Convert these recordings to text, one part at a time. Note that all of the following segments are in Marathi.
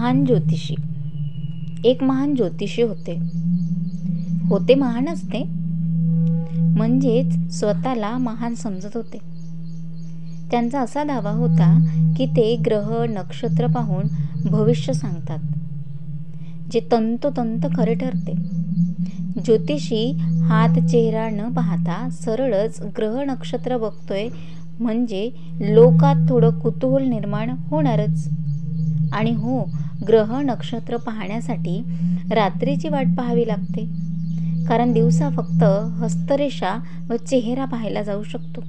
महान ज्योतिषी. एक महान ज्योतिषी होते महानच ते, म्हणजेच स्वतःला महान समजत होते. त्यांचा असा दावा होता की ते ग्रह नक्षत्र पाहून भविष्य सांगतात, जे तंतोतंत खरे ठरते. ज्योतिषी हात चेहरा न पाहता सरळच ग्रह नक्षत्र बघतोय म्हणजे लोकात थोडं कुतूहल निर्माण होणारच. आणि हो, ग्रह नक्षत्र पाहण्यासाठी रात्रीची वाट पाहावी लागते, कारण दिवसा फक्त हस्तरेषा व चेहरा पाहायला जाऊ शकतो.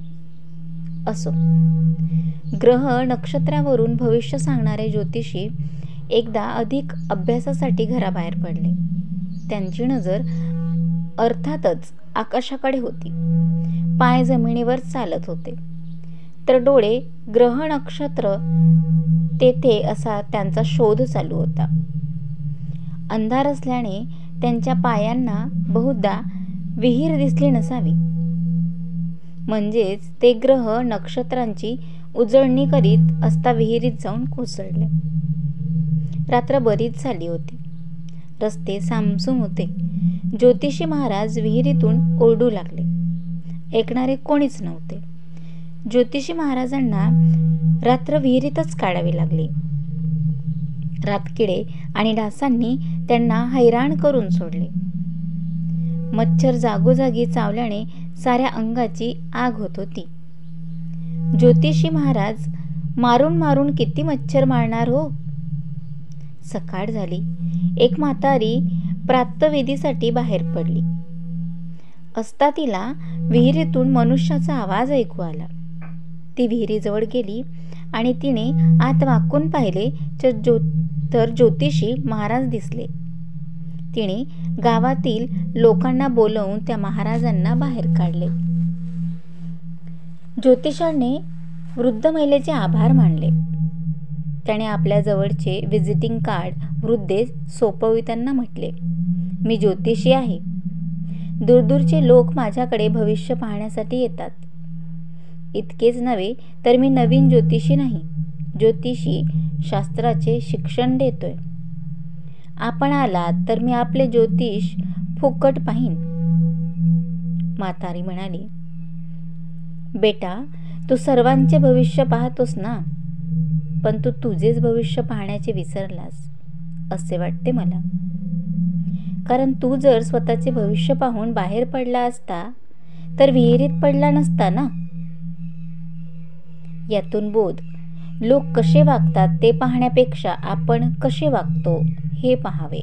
असो, ग्रह नक्षत्रावरून भविष्य सांगणारे ज्योतिषी एकदा अधिक अभ्यासासाठी घराबाहेर पडले. त्यांची नजर अर्थातच आकाशाकडे होती. पाय जमिनीवर चालत होते, तर डोळे ग्रह नक्षत्र तेथे असा त्यांचा शोध चालू होता. अंधार असल्याने त्यांच्या पायांना बहुधा विहीर दिसली नसावी, म्हणजेच ते ग्रह नक्षत्रांची उजळणी करीत असता विहिरीत जाऊन कोसळले. रात्र बरीच झाली होती. रस्ते सामसूम होते. ज्योतिषी महाराज विहिरीतून ओरडू लागले. ऐकणारे कोणीच नव्हते. ज्योतिषी महाराजांना रात्र विहिरीतच काढावी लागली. रातकिडे आणि डासांनी त्यांना हैराण करून सोडले. मच्छर जागोजागी चावल्याने साऱ्या अंगाची आग होत होती. ज्योतिषी महाराज मारून मारून किती मच्छर मारणार हो. सकाळ झाली. एक म्हातारी प्रातःविधीसाठी बाहेर पडली असता तिला विहिरीतून मनुष्याचा आवाज ऐकू आला. ती विहिरीजवळ गेली आणि तिने आत वाकून पाहिले तर ज्योतिषी महाराज दिसले. तिने गावातील लोकांना बोलवून त्या महाराजांना बाहेर काढले. ज्योतिषाने वृद्ध महिलेचे आभार मानले. त्याने आपल्या जवळचे व्हिजिटिंग कार्ड वृद्धेस सोपविताना म्हटले, मी ज्योतिषी आहे. दूरदूरचे लोक माझ्याकडे भविष्य पाहण्यासाठी येतात. इतकेच नव्हे तर मी नवीन ज्योतिषी नाही, ज्योतिषी शास्त्राचे शिक्षण देतोय. आपण आलात तर मी आपले ज्योतिष फुकट पाहीन. म्हातारी म्हणाली, बेटा, तू सर्वांचे भविष्य पाहतोस ना, पण तू तुझेच भविष्य पाहण्याचे विसरलास असे वाटते मला. कारण तू जर स्वतःचे भविष्य पाहून बाहेर पडला असता तर विहिरीत पडला नसता ना. यातून बोध, लोक कसे वागतात ते पाहण्यापेक्षा आपण कसे वागतो हे पाहावे.